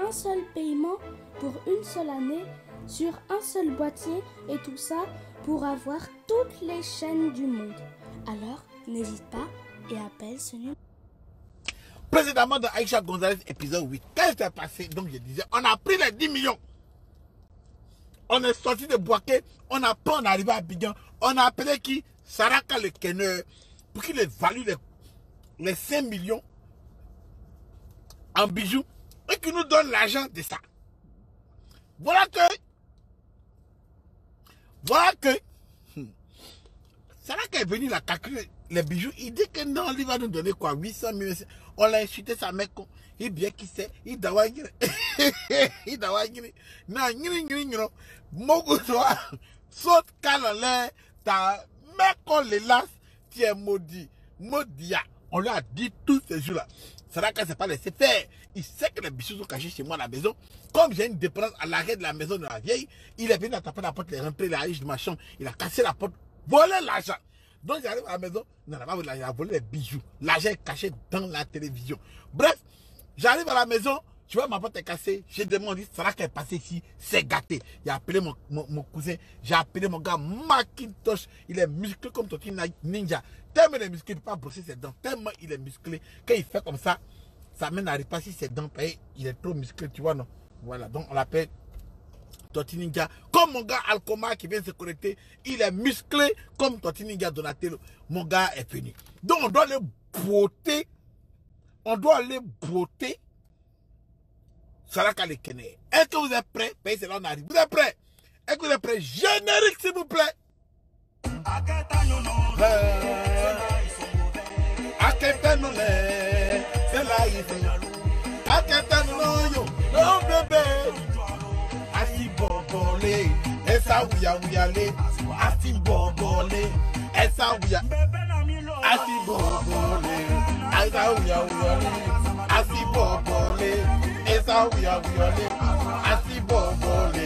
un seul paiement pour une seule année sur un seul boîtier et tout ça pour avoir toutes les chaînes du monde. Alors, n'hésite pas et appelle ce numéro. Précédemment dans Aïcha Gonzalez épisode 8, qu'est-ce qui s'est passé? Donc je disais, on a pris les 10 millions. On est sorti de Boaké, on a pas, on est arrivé à Abidjan, on a appelé qui? Saraka le Kenner, pour qu'il évalue les 5 millions en bijoux et qu'il nous donne l'argent de ça. Voilà que Saraka est venu la calculer les bijoux, il dit que non, il va nous donner quoi, 800 000. On l'a insulté, sa mec, il bien qui sait, il doit il doit non, Mogo saute calolé, ta mec on les lasse, tu es maudit, maudia. On lui a dit tous ces jours-là. Saraka ne s'est pas laissé faire. Il sait que les bijoux sont cachés chez moi à la maison. Comme j'ai une dépendance à l'arrêt de la maison de la vieille, il est venu à taper la porte, il est rentré, il est allé de ma chambre, il a cassé la porte, volé l'argent. Donc j'arrive à la maison, il n'a pas volé l'argent, il a volé les bijoux. L'argent est caché dans la télévision. Bref, j'arrive à la maison, tu vois, ma porte est cassée. J'ai demandé, Saraka est passé ici, c'est gâté. Il a appelé mon cousin, j'ai appelé mon gars Macintosh. Il est musclé comme Tortue Ninja. Tellement il est musclé, il ne peut pas brosser ses dents. Tellement il est musclé. Quand il fait comme ça, sa main n'arrive pas sur ses dents. Il est trop musclé, tu vois, non? Voilà, donc on l'appelle Tortue Ninja. Comme mon gars Alcoma qui vient se connecter, il est musclé comme Tortue Ninja Donatello. Mon gars est fini. Donc on doit le botter. On doit aller botter Saraka le Kenner. Est-ce que vous êtes prêts? Pays, c'est là on arrive. Vous êtes prêts? Est-ce que vous êtes prêts? Générique, s'il vous plaît. C'est là il non bébé. Asi bobole. Essa ouya ouyale. Asi bobole. Essa ouya. Asi bobole. Essa ouya ouyale. Asi bobole. Essa ouya ouyale. Asi bobole.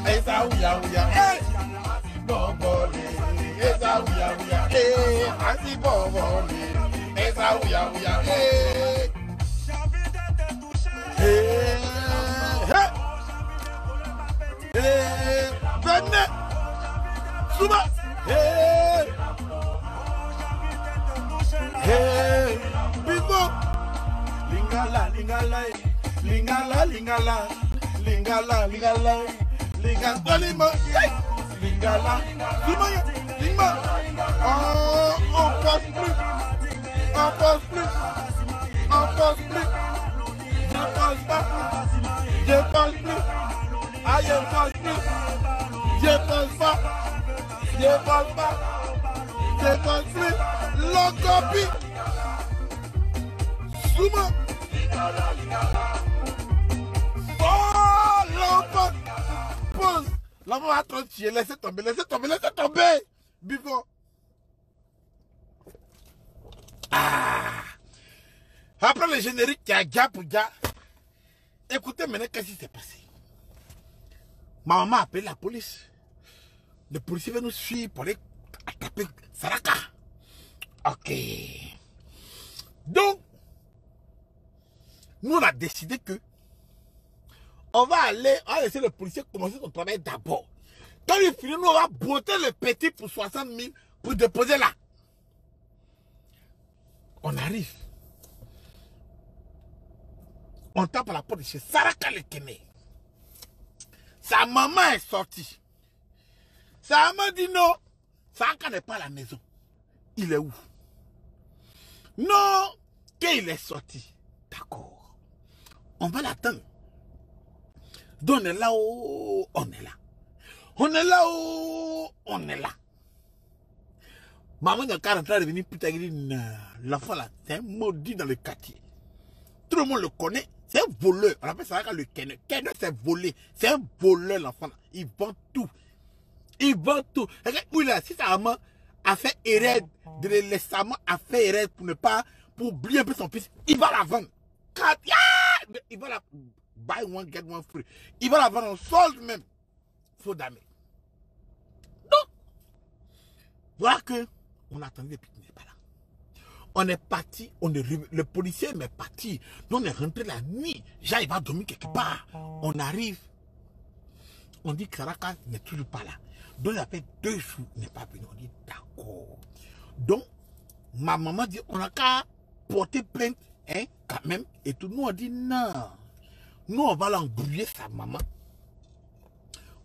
Essa ouya ouyale. Asi bobole. Essa ouya ouyale. Asi bobole. Essa ouya ouyale. Venez. Souma. Bibo. Lingala, lingala, lingala, lingala, lingala, lingala, lingala, lingala, lingala, on passe plus, on passe plus, on passe plus, je passe pas, je passe plus, ah je passe plus, je passe pas, je passe pas, je passe plus, l'on copie, Souma. Oh, l'enfant. Pause. L'enfant va tranquille. Laissez tomber, laissez tomber, laissez tomber. Bivon. Ah. Après le générique, il y a gars pour gars. Écoutez maintenant qu'est-ce qui s'est passé. Ma maman a appelé la police. Le policier va nous suivre pour aller taper Saraka. Ok. Donc, nous on a décidé que on va laisser le policier commencer son travail d'abord. Quand il finit, nous on va botter le petit pour 60 000 pour déposer là. On arrive. On tape à la porte de chez Saraka le Kenner. Sa maman est sortie. Sa maman dit non. Saraka n'est pas à la maison. Il est où? Non. Qu'il est sorti. D'accord. On va l'attendre. Donc on est là où on est là. On est là où on est là. Maman de 40 ans est venue plus tard, il dit l'enfant là, c'est un maudit dans le quartier. Tout le monde le connaît, c'est un voleur. On appelle ça le Kenner. Kenner c'est volé. C'est un voleur l'enfant là. Il vend tout. Il vend tout. Oui là, si sa maman a fait erreur, de laissamment a fait erreur pour ne pas, pour oublier un peu son fils, il va la vendre. Il va la buy one get one free. Il va la vendre en solde même. Faut damer. Donc, voilà que on attendait depuis qu'il n'est pas là. On est parti, le policier m'est parti. Nous, on est rentré la nuit. Jean, il va dormir quelque part. On arrive. On dit que Saraka n'est toujours pas là. Donc, il a fait 2 jours, il n'est pas venu. On dit d'accord. Donc, ma maman dit, on n'a qu'à porter plainte, hein, quand même. Et tout, nous, on dit non. Nous, on va l'embrouiller, sa maman.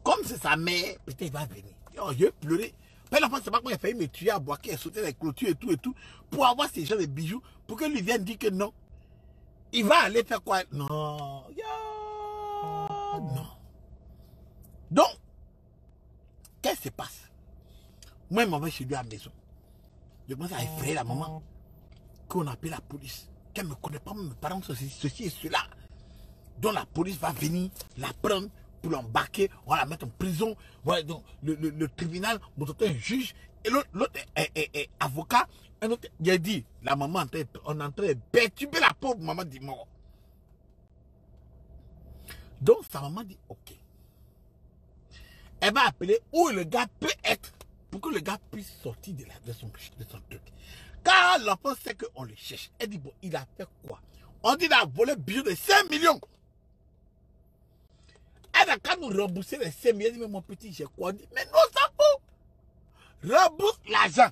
Comme c'est sa mère, peut-être il va venir. Oh, je vais pleurer. Mais l'enfant, c'est pas comment il a failli me tuer à Boaké, à sauter les clôtures et tout, pour avoir ces gens de bijoux, pour que lui vienne dire que non. Il va aller faire quoi? Non. Non. Donc, qu'est-ce qui se passe? Moi, je m'en vais chez lui à la maison. Je commence à effrayer la maman. Qu'on appelle la police. Qu'elle ne me connaît pas, mes parents, ceci et cela. Donc la police va venir la prendre pour l'embarquer, on va la mettre en prison. Voilà, donc le tribunal, un juge, et l'autre est avocat. Un autre, il a dit, la maman, on est en train de perturber la pauvre maman dit mort. Donc sa maman dit, ok. Elle va appeler où le gars peut être, pour que le gars puisse sortir de son truc. Car l'enfant sait qu'on le cherche. Elle dit, bon, il a fait quoi? On dit qu'il a volé un bijou de 5 millions. Elle a qu'à nous rembourser les 5 millions. Elle dit, mais mon petit, j'ai quoi? On dit, mais non, ça fout. Rembourse l'argent.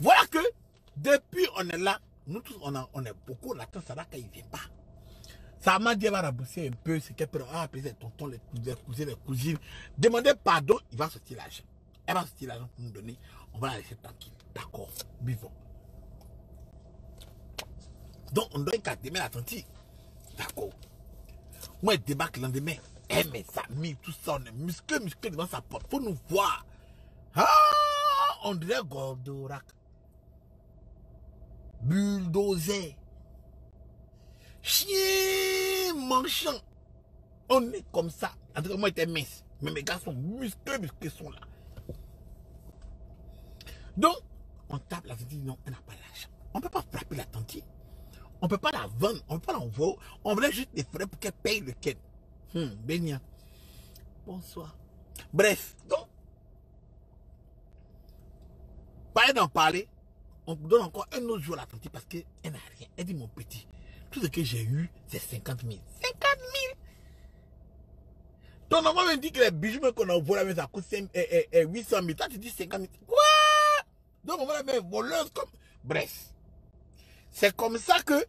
Voilà que, depuis on est là, nous tous, on est beaucoup, on attend Saraka, il ne vient pas. Sa maman dit, elle va rembourser un peu, c'est qu'elle peut appeler ses tontons, les cousins, les cousines. Demander pardon, il va sortir l'argent. Elle va sortir l'argent pour nous donner. On va la laisser tranquille. D'accord, buvons. Donc, on doit qu'à demain la tante. D'accord. Moi, elle débarque le lendemain. Elle met sa mine, tout ça, on est musclé devant sa porte. Faut nous voir. Ah, on dirait Gordorak. Bulldozer. Chien manchant. On est comme ça. En tout cas, moi, j'étais mince. Mais mes gars sont musclés sont là. Donc, on tape la tante, non, elle n'a pas l'argent. On ne peut pas frapper la tante. On ne peut pas la vendre, on ne peut pas l'envoyer. On voulait juste des frais pour qu'elle paye le quai. Bénia. Bonsoir. Bref, donc, pas d'en parler, on donne encore un autre jour à la tante parce qu'elle n'a rien. Elle dit, mon petit, tout ce que j'ai eu, c'est 50 000. 50 000. Ton maman me dit que les bijoux qu'on a volés, ça coûte 800 000. Toi, tu dis 50 000. Quoi? Donc, on va la mettre voleuse comme... Bref. C'est comme ça que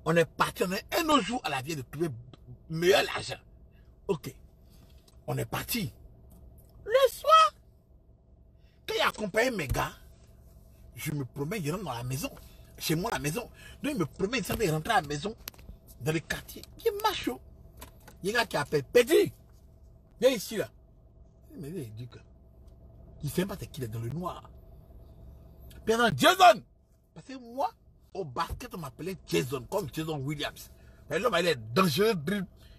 on est parti, on est un autre jour à la vie de trouver meilleur l'argent. Ok. On est parti. Le soir, quand il a accompagné mes gars, je me promets, je rentre dans la maison. Chez moi, la maison. Donc, il me promet, il rentrer à la maison, dans le quartier. Il est macho. Il y a un gars qui appelle Pedri. Viens ici, là. Mais il dit que. Il ne sait pas qu'il est dans le noir. Puis Jason. Parce que moi, au basket, on m'appelait Jason, comme Jason Williams. Mais l'homme, il est dangereux,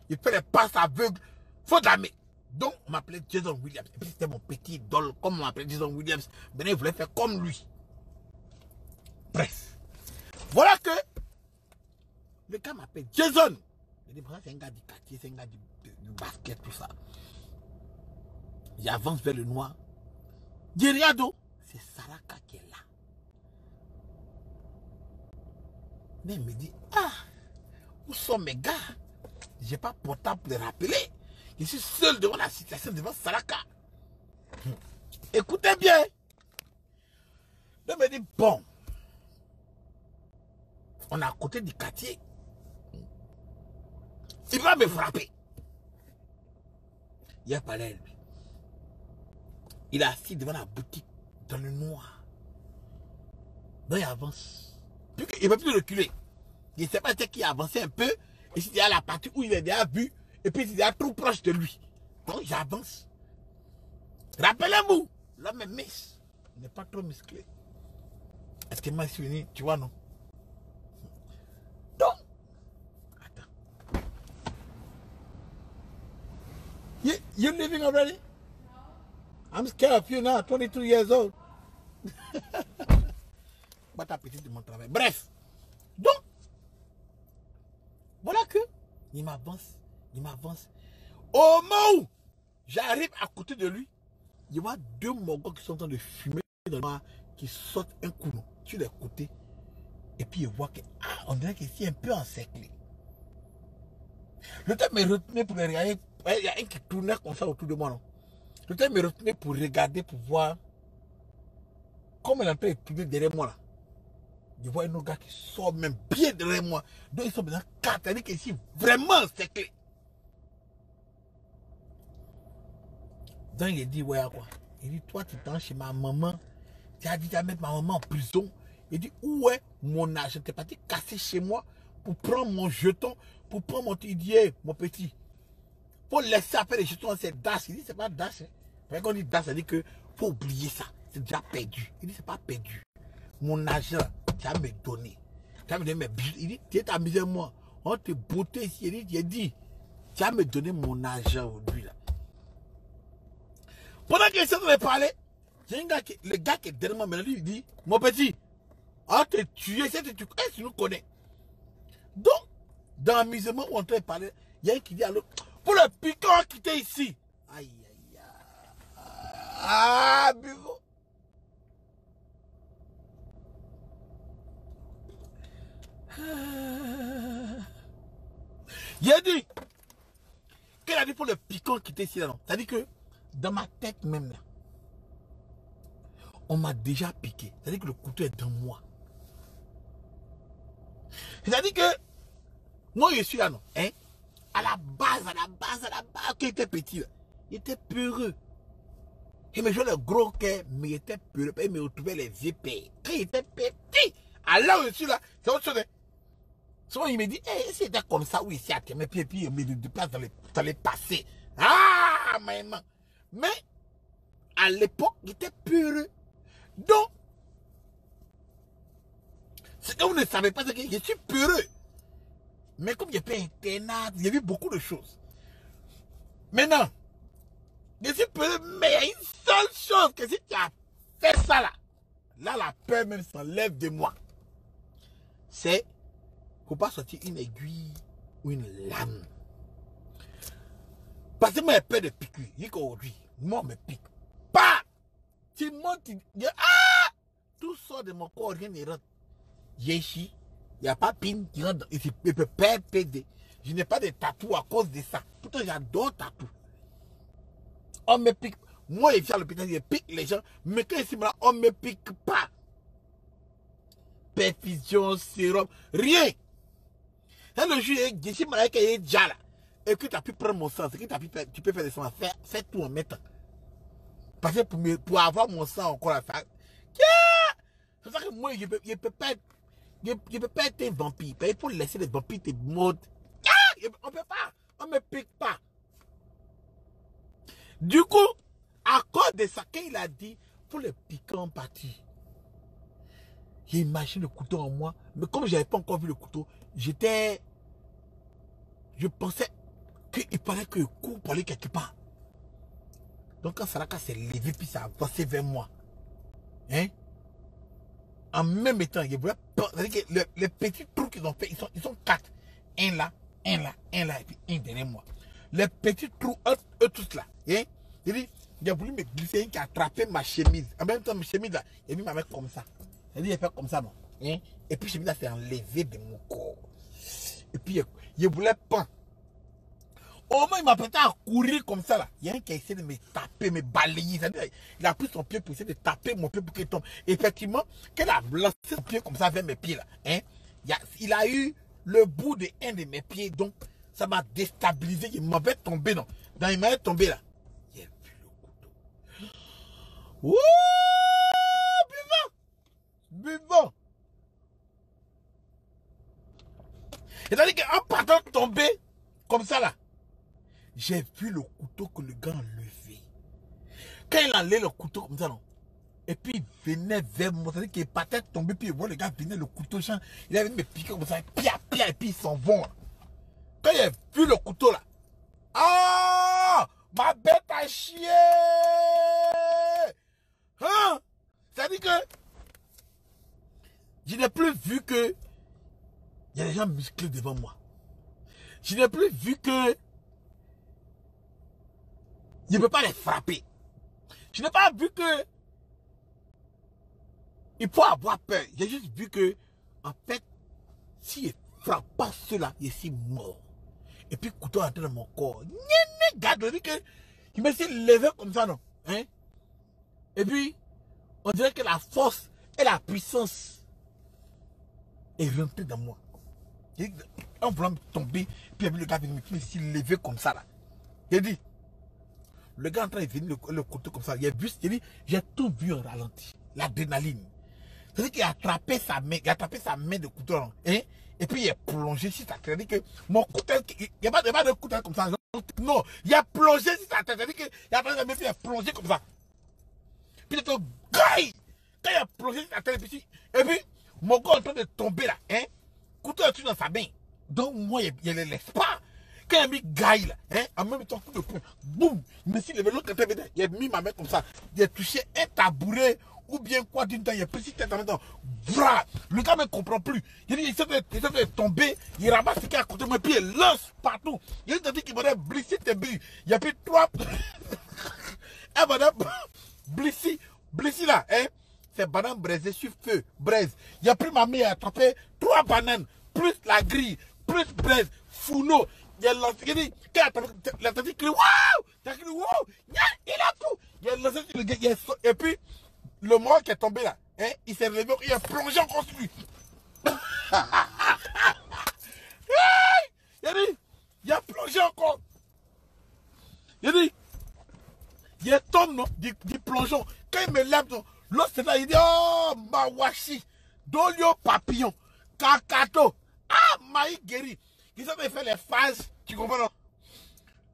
il fait les passes aveugles. Faut d'armer. Donc, on m'appelait Jason Williams. Et puis, c'était mon petit idole, comme on m'appelait Jason Williams. Mais il voulait faire comme lui. Bref. Voilà que le gars m'appelle Jason. Je dis, c'est un gars du quartier, c'est un gars du basket, tout ça. J'avance vers le noir. Diriado, c'est Saraka qui est là. Mais il me dit, ah, où sont mes gars? Je n'ai pas portable pour les rappeler. Je suis seul devant la situation, devant Saraka. Écoutez bien. Il me dit, bon, on est à côté du quartier. Il va me frapper. Il a parlé à lui. Il est assis devant la boutique, dans le noir. Donc il avance. Il ne peut plus reculer. Il ne sait pas qui a avancé un peu. Et s'il y a la partie où il est déjà vu. Et puis il est déjà trop proche de lui. Donc j'avance. Rappelez-vous, l'homme est mince. Il n'est pas trop musclé. Est-ce que moi je suis venu? Tu vois, non? Donc, attends. You living already? I'm scared of you now, 22 years old. Bon appétit de mon travail. Bref. Donc, voilà que il m'avance. Au moment où j'arrive à côté de lui, Je vois deux Mongols qui sont en train de fumer dans le noir, qui sortent un coup sur les côtés. Et puis je vois que, on dirait que c'est un peu encerclé. Le temps me retenait pour les regarder. Il y a un qui tournait comme ça autour de moi, non? Le temps me retenait pour regarder, pour voir. Comme elle est en train de tourner derrière moi, là. Je vois un autre gars qui sort même bien derrière moi. Donc ils sont maintenant quatre. C'est-à-dire que c'est vraiment encerclé. Donc il dit, ouais, quoi? Il dit, toi, tu t'en chez ma maman. Tu as dit à mettre ma maman en prison. Il dit, où est mon argent? Tu es parti casser chez moi pour prendre mon jeton, pour prendre mon... Il dit, hey, mon petit, faut laisser après les jetons, c'est Dash. Il dit, c'est pas Dash. Hein. Quand on dit Dash, ça dit que faut oublier ça. C'est déjà perdu. Il dit, c'est pas perdu. Mon argent, tu as me donné. Tu as me donné mes bijoux. Il dit, tu es amusé moi. On te beauté ici. Il dit, tu as me donné mon argent aujourd'hui là. Pendant qu'il essaie de me parler, j'ai un gars le gars qui est derrière moi maintenant, il dit, mon petit, on te tué, est-ce que tu nous connais? Donc, dans l'amusement où on te parler, il y a un qui dit à l'autre, pour le piquant quitter ici. Aïe, aïe, aïe. Ah, Bivo. Il a dit, qu'elle a dit pour le piquant quitter ici, là, non? C'est-à-dire que, dans ma tête même, là, on m'a déjà piqué. C'est-à-dire que le couteau est dans moi. C'est-à-dire que, moi, je suis là, non? Hein? À la base, quand il était petit, là, il était peureux. Il me jouait le gros cœur, mais il était peureux. Il me retrouvait les épées. Quand il était petit, à là où je suis là, c'est autre chose. Souvent, il me dit, hey, c'était comme ça, oui, ici, à tes puis il me déplace dans les passés. Ah, maman. Mais, à l'époque, il était peureux. Donc, ce que vous ne savez pas, c'est que je suis peureux. Mais comme j'ai fait internat, j'ai vu beaucoup de choses. Maintenant, je suis peureux, mais il y a une seule chose, que si tu as fait ça là, la peur même s'enlève de moi. C'est, faut pas sortir une aiguille ou une lame. Parce que moi, j'ai peur de piqûre. Il dit qu'aujourd'hui, moi, on me pique. Pas! Tu montes, tu dis, ah! Tout sort de mon corps, rien ne rentre. Ici, il n'y a pas pin qui rentre. Il ne peut pas péder. Je n'ai pas de tatou à cause de ça. Pourtant, j'adore tatou. On me pique. Moi, je suis à l'hôpital, je pique les gens. Mais quand ici, on ne me pique pas. Perfusion, sérum, rien. Là, le jour, je suis malade, il est déjà là. Et que tu as pu prendre mon sang, c'est que tu peux faire des sang. Fais tout en mettant. Parce que pour avoir mon sang encore à faire. C'est ça que moi, je ne peux pas être un vampire. Il faut laisser les vampires te mordre. On ne peut pas. On ne me pique pas. Du coup, à cause de ça, quand il a dit, pour le piquer en partie, j'imagine le couteau en moi. Mais comme je n'avais pas encore vu le couteau, je pensais qu'il fallait que le coup pour aller quelque part. Donc quand Saraka s'est levé, puis ça a avancé vers moi. Hein? En même temps, il voulait pas. C'est-à-dire que les petits trous qu'ils ont fait, ils sont quatre. Un là, et puis un derrière moi. Les petits trous, eux tous là. Hein? Il a voulu me glisser, qui a attrapé ma chemise. En même temps, ma chemise là, il a mis ma main comme ça. Il a fait comme ça, non? Hein? Et puis, la chemise là s'est enlevée de mon corps. Et puis, il voulait pas. Au moins, il m'a prêté à courir comme ça là. Il y a un qui a essayé de me taper, me balayer. Il a pris son pied pour essayer de taper mon pied pour qu'il tombe. Et effectivement, quand il a lancé son pied comme ça vers mes pieds là, hein, il a eu le bout de un de mes pieds. Donc, ça m'a déstabilisé. Il m'avait tombé, non. Donc, il m'avait tombé là. Il a vu le couteau. Wouh! Buvant! C'est-à-dire qu'en partant tomber comme ça là, j'ai vu le couteau que le gars a levé. Quand il a levé le couteau comme ça, non? Et puis il venait vers moi, c'est-à-dire qu'il partait tomber, puis le gars venait, le couteau, il avait me piquer comme ça, pia, et puis ils s'en vont. Quand il a vu le couteau là, ah! Ma bête a chié! Hein? C'est-à-dire que je n'ai plus vu que il y a des gens musclés devant moi. Je n'ai plus vu que je ne peux pas les frapper. Je n'ai pas vu que il faut avoir peur. J'ai juste vu que, en fait, s'il ne frappe pas cela, il est mort. Et puis, couteau entré dans mon corps. Regarde, il me s'est levé comme ça, non? Hein? Et puis, on dirait que la force et la puissance est rentrée dans moi. En voulant me tomber, puis le gars me s'est levé comme ça, là. J'ai dit, le gars en train de venir le couteau comme ça. J'ai tout vu en ralenti. L'adrénaline. C'est-à-dire qu'il a attrapé sa main de couteau, hein? Et puis il est plongé sur sa tête. C'est-à-dire que mon couteau, il n'y a pas de couteau comme ça. Non, il a plongé sur sa tête. C'est-à-dire qu'il a il a plongé comme ça. Puis il est quand il a plongé sur sa tête, et puis mon gars est en train de tomber là. Hein? Couteau est dans sa main. Donc moi, il ne le laisse pas. Quand il a mis Gaï là, hein, en même temps, coup de poing, boum, il me s'est levé l'autre côté, il a mis ma main comme ça, il a touché un tabouret, ou bien quoi d'une temps, il a pris cette tête en même temps, voilà, le gars ne comprend plus, il s'est fait tomber, il ramasse ce qui est à côté de moi, puis il lance partout, il a dit qu'il m'aurait blessé tes billes, il a pris 3, un banane, blessé là, hein, c'est banane braisée sur feu, braise, il a pris ma main, il a attrapé 3 bananes, plus la grille, plus braise, fourneau. Il a lancé, il a dit, il a dit, waouh, il a tout. Il a lancé sur le gars, et puis, le mort qui est tombé là, hein, il s'est levé, il a plongé encore sur lui. Il a dit, il a plongé encore. Il a dit, il tombe, non, du plongeon. Quand il me lève, l'autre c'est là, il dit, oh, Mawashi, Dolio Papillon, Kakato, ah, Maï Guéri. Ils ont fait les phases, tu comprends, non?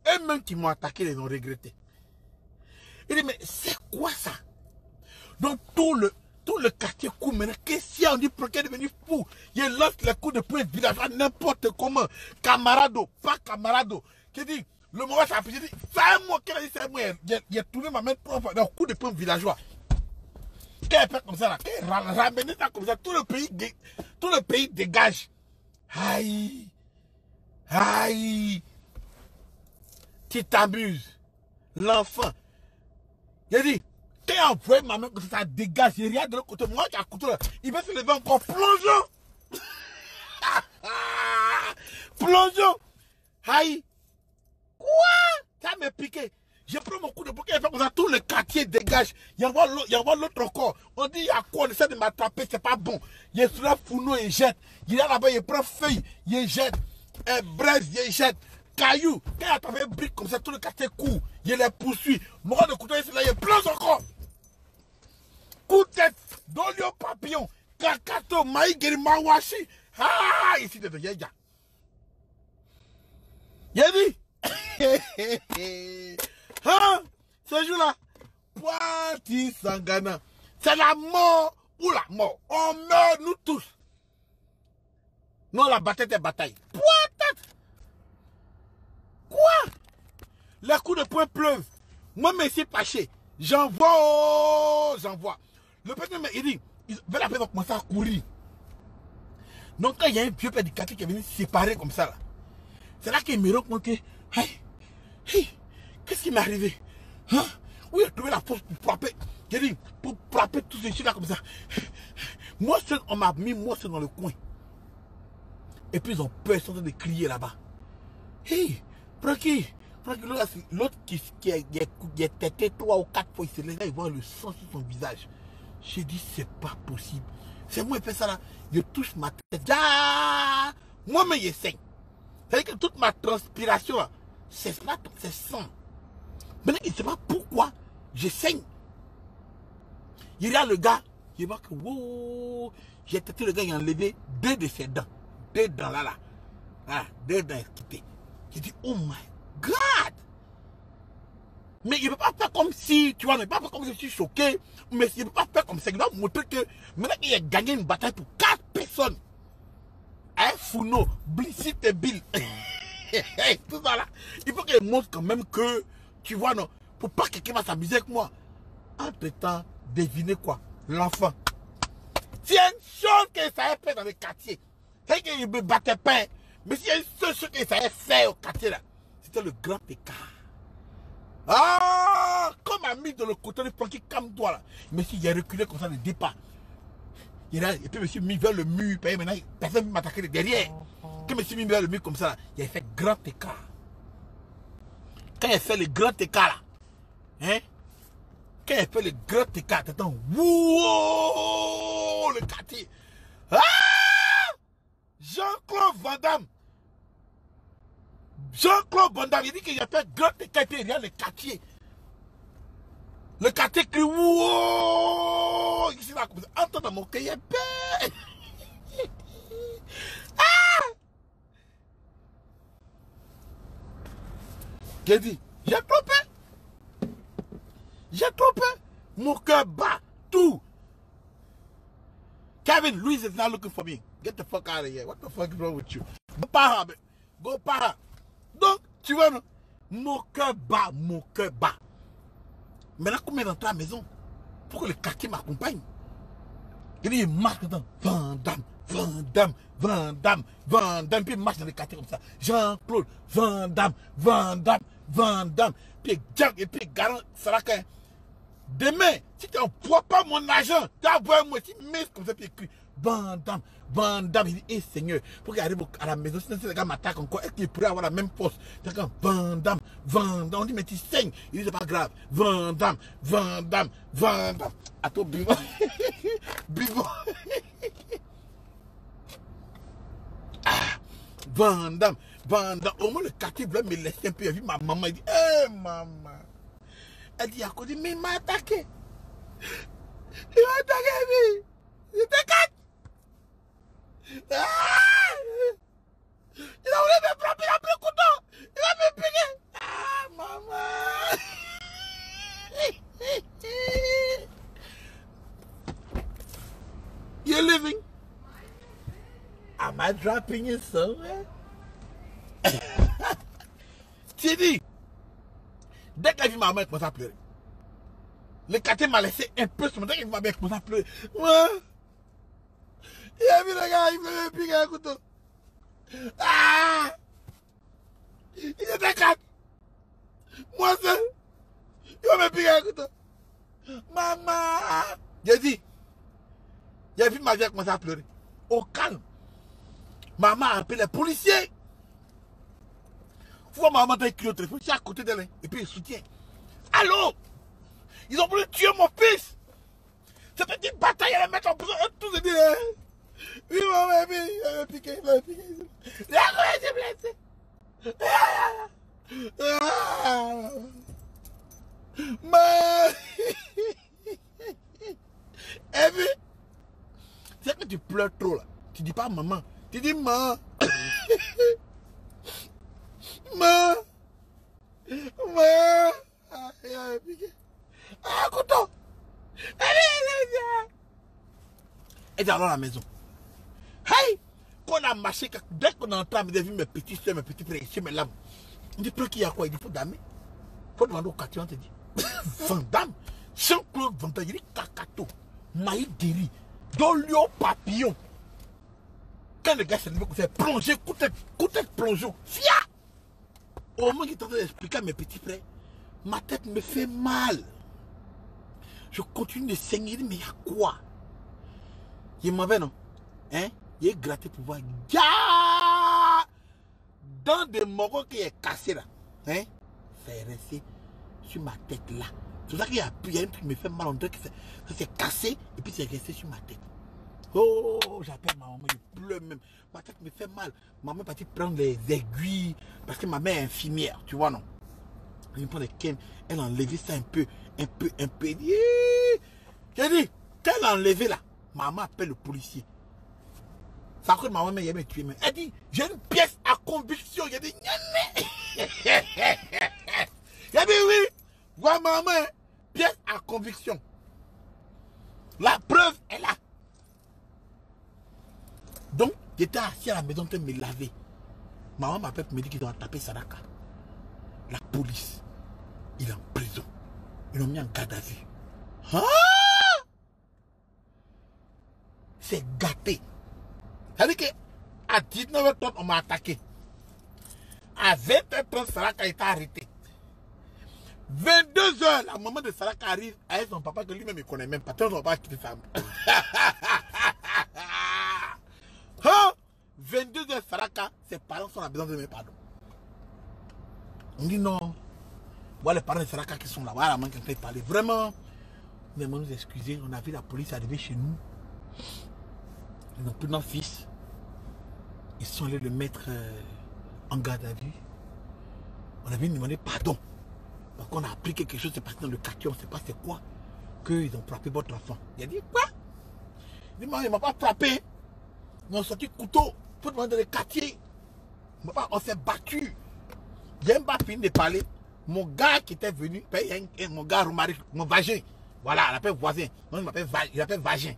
Eux-mêmes qui m'ont attaqué, les ont regretté. Il dit, mais c'est quoi ça? Donc tout le quartier court maintenant. Qu'est-ce qu'il y a? On dit, pour qu'il est devenu fou. Il lance les coups de poing villageois n'importe comment. Camarado, pas camarado. Qui dit, le moment ça a dit, c'est moi qui a dit, c'est moi. Il a tourné ma main trois fois, un coup de poing villageois. Quand il fait comme ça, là, quand il ramène ça comme ça, tout le pays dégage. Aïe. Aïe, tu t'amuses. L'enfant. Il a dit, quand il a envoyé ma main, ça dégage, il regarde de l'autre côté, moi qui a couteau là, il va se lever encore, plongeons. Plongeons. Aïe. Quoi? Ça m'a piqué. J'ai pris mon coup de bouquet, il fait comme ça, tout le quartier dégage. Il envoie l'autre encore. On dit, il y a quoi? On essaie de m'attraper, c'est pas bon. Il est sur la fourneau, il jette. Il est là-bas, il prend feuille, il jette. Braise, il jette. Caillou. Quand il a attrapé un brique comme ça, tout le quartier court. Il les poursuit. Mon gars de couteau, il est là, il plonge encore. Coup de tête. Dolio Papillon. Kakato, Maï Guéri, Mawashi. Ah, ici, de Yaya. Il a dit. Hein? Ce jour-là, Poiti Sangana. C'est la mort ou la mort. On meurt, nous tous. Non, la bataille est bataille. Poitate. Quoi? Les coups de poing pleuvent. Moi, mais c'est fâché. J'envoie. Le petit, il dit, la personne va commencer à courir. Donc, quand il y a un vieux prédicateur qui est venu se séparer comme ça, là, c'est là qu'il me rend compte que, hey, qu'est-ce qui m'est arrivé? Hein? Où il a trouvé la force pour frapper? J'ai dit, pour frapper tous ces chiens là comme ça. Moi seul, on m'a mis moi seul dans le coin. Et puis ils ont peur, ils sont en train de crier là-bas. Hey, Francky, l'autre qui est têté 3 ou 4 fois, il se lève là, il voit le sang sur son visage. J'ai dit, c'est pas possible. C'est moi qui fais ça là. Je touche ma tête. Ah, moi-même, je saigne. C'est-à-dire que toute ma transpiration là, c'est sang. Maintenant, il ne sait pas pourquoi je saigne. Il regarde le gars, il voit que, wow, j'ai têté le gars, il a enlevé 2 de ses dents. 2 dents là. Voilà, 2 dents quittées. J'ai dit, oh my God! Mais il ne peut pas faire comme si, tu vois, il ne peut pas faire comme si je suis choqué. Mais il ne peut pas faire comme ça. Il doit montrer que maintenant qu'il a gagné une bataille pour 4 personnes. Un fourneau, Blissy et Bill. Tout ça là. Il faut qu'il montre quand même que, tu vois, non, pour pas que quelqu'un va s'amuser avec moi. Entre-temps, devinez quoi? L'enfant. S'il y a une chose qu'il savait faire dans le quartier, c'est qu'il ne me battait pas. Mais s'il y a une seule chose qu'il savait faire au quartier là, c'était le grand écart. Ah, comme à mis dans le côté de Francky, calme-toi là. Monsieur, il a reculé comme ça de départ. Et puis monsieur mis vers le mur, puis maintenant, personne ne m'attaquait de derrière. Quand je me suis mis vers le mur comme ça, là, il a fait grand écart. Quand il a fait le grand écart là, hein? Quand il a fait le grand écart, t'entends, wouh, le quartier. Ah! Jean-Claude Van Damme. Jean-Claude Van Damme, il dit qu'il a fait grand écart et puis il y a le quartier. Le quartier crie, wouh! Ici là, comme ça, entends dans mon cœur, il est bête. J'ai dit, j'ai trompé. J'ai trompé. Mon cœur bat. Tout. Kevin, Louis is not looking for me. Get the fuck out of here. What the fuck is wrong with you? Go para. Go para. Donc, tu vois, non? Mon cœur bat. Mon cœur bat. Maintenant, comment rentrer à la maison? Pour que le quartier m'accompagne. Il dit, il marche dedans. Van Damme. Van Damme, Van Damme, Van Damme, puis il marche dans les quartiers comme ça. Jean-Claude, Van Damme, Van Damme, Van Damme, puis Jack et puis Garant Saraka. Demain, si tu n'envoies pas mon argent, tu vas voir moi, tu mets comme ça, puis écrit Van Damme, Van Damme. Il dit, hé Seigneur, pour qu'il arrive à la maison, sinon si les gars m'attaquent encore, est-ce qu'il pourrait avoir la même force? Van Damme, Van Damme, on dit, mais tu saignes. Il dit, c'est pas grave. Van Damme, Van Damme, Van Damme. À toi, Bivo. Bivo. Van Damme, Van Damme. Au moins le quartier voulait me laisser un peu. J'ai vu ma maman, elle dit, hé maman. Elle dit, à côté, mais il m'a attaqué. Il m'a attaqué, lui. Il t'attaque. Il a voulu me frapper, il a pris le couteau. Il va me piquer. Ah, maman. You're living. Am I dropping you somewhere? Tu dis, dès que j'ai vu ma mère commencer à pleurer, le quartier m'a laissé un peu sur moi. Dès que j'ai vu ma mère commencer à pleurer, moi, il a vu le gars, il veut me piquer un couteau. Ah! Il était quatre. Moi seul, il va me piquer un couteau. Maman! J'ai dit, j'ai vu ma mère commencer à pleurer. Au calme. Maman a appelé les policiers. Faut maman t'a écrit au téléphone, je suis à côté d'elle, et puis il soutient. Allô? Ils ont voulu tuer mon fils. Cette petite bataille, elle mettre en prison, tout se dit. Oui, maman, il m'a piqué, il m'a piqué. Il a été blessé. Et puis, c'est que tu pleures trop là. Tu dis pas maman. Tu dis maman. Maman. Maman. Ah, il a piqué. Ah, couteau. Et dans la maison. Hey! Quand on a marché, dès qu'on est entré, j'ai vu mes petits soeurs, mes petits frères, ici, mes lames. On dit, qu'il y a quoi? Il dit, faut damer. Il faut demander au quartier, on te dit. Van Damme. Jean-Claude Van Damme, il dit, Kakato, Maï Deri, Dolio Papillon. Quand le gars s'est levé, c'est plongé, coup de plongeon. Fia! Au moment qu'il est en train d'expliquer à mes petits frères, ma tête me fait mal. Je continue de saigner, mais il y a quoi? Il m'avait, non? Hein? Il est gratté pour voir. Dans des moraux qui est cassé là. Hein? C'est resté sur ma tête là. C'est ça qu'il y a un truc qui me fait mal. On dirait que ça s'est cassé et puis c'est resté sur ma tête. Oh, j'appelle ma maman, je pleure même. Ma tête me fait mal. Maman est partie prendre les aiguilles parce que ma mère est infirmière, tu vois, non? Elle prend les cannes, elle a enlevé ça un peu. J'ai dit, quand elle a enlevé là, maman appelle le policier. Ça que maman m'a tué. Elle dit, j'ai une pièce à conviction. J'ai dit, j'ai dit oui. Voilà maman, pièce à conviction. La preuve est là. Donc, j'étais assis à la maison en train de me laver. Maman m'appelle pour me dire qu'ils ont tapé Sadaka. La police, il est en prison. Ils l'ont mis en garde à vue. Hein? C'est gâté. C'est-à-dire qu'à 19h30, on m'a attaqué. À 20h30, Sadaka a été arrêté. 22h, la maman de Saraka arrive avec son papa que lui-même ne connaît même pas. Tant qu'on va pas quitter sa hein? 22h, Saraka, ses parents sont à besoin de mes pardons. On dit non. Voilà les parents de Saraka qui sont là. Voilà la maman qui fait parler. Vraiment, mais nous excuser, on a vu la police arriver chez nous. Ils n'ont plus notre fils. Ils sont allés le mettre en garde à vue. On avait demandé pardon. Donc on a appris quelque chose, c'est passé dans le quartier, on ne sait pas c'est quoi, qu'ils ont frappé votre enfant. Il a dit quoi? Il dit, il ne m'a pas frappé. Ils ont sorti couteau pour demander dans le quartier. On s'est battu. Il n'y a même pas fini de parler. Mon gars qui était venu, mon gars Romaric, mon vagin, voilà, il appelle voisin. Non, il appelle vagin.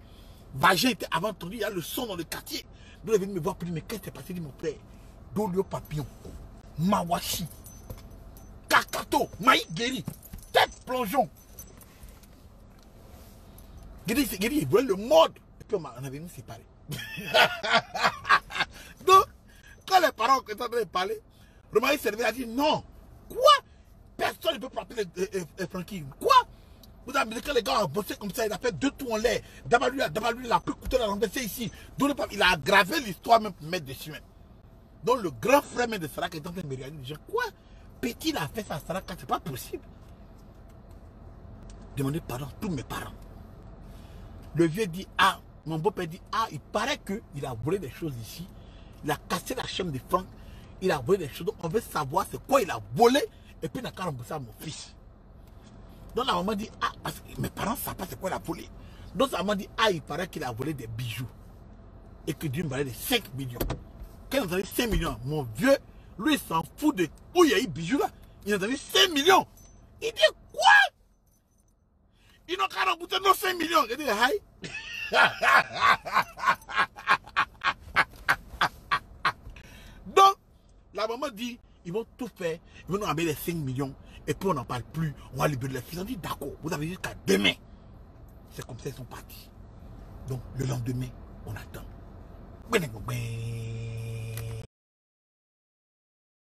Vagin était avant entendu, il y a le son dans le quartier. Donc il est venu me voir, puis mais qu'est-ce qui s'est passé? Il dit mon frère, Dolio Papillon, Mawashi, Kakato, Maï Guéri, tête plongeon. Guéri, il voulait le mode. Et puis on avait nous séparés. Donc, quand les parents étaient en train de parler, le mari s'est levé et a dit non. Quoi? Personne ne peut frapper Francky. Quoi? Vous avez dit que les gars ont bossé comme ça, il a fait 2 tours en l'air. D'abord lui, il a pris le couteau, il a renversé ici. Donc, il a aggravé l'histoire même pour mettre dessus. Donc le grand frère de Saraka est en train de me regarder. Je dis quoi? Petit il a fait ça à Saraka, c'est pas possible. Demandez pardon à tous mes parents. Le vieux dit ah, mon beau-père dit ah, il paraît qu'il a volé des choses ici. Il a cassé la chaîne de Franck. Il a volé des choses. Donc on veut savoir c'est quoi il a volé. Et puis il n'a qu'à rembourser à mon fils. Donc la maman dit ah, parce que mes parents ne savent pas c'est quoi il a volé. Donc la maman dit ah, il paraît qu'il a volé des bijoux. Et que Dieu me valait de 5 millions. Quand il a dit 5 millions, mon vieux, lui il s'en fout de où il y a eu bijoux là. Il a dit 5 millions. Il dit quoi? Ils n'ont qu'à rembourser nos 5 millions. Il dit aïe. Donc, la maman dit, ils vont tout faire, ils vont nous amener les 5 millions, et puis on n'en parle plus, on va libérer les fils. On dit d'accord, vous avez jusqu'à demain. C'est comme ça ils sont partis. Donc, le lendemain, on attend.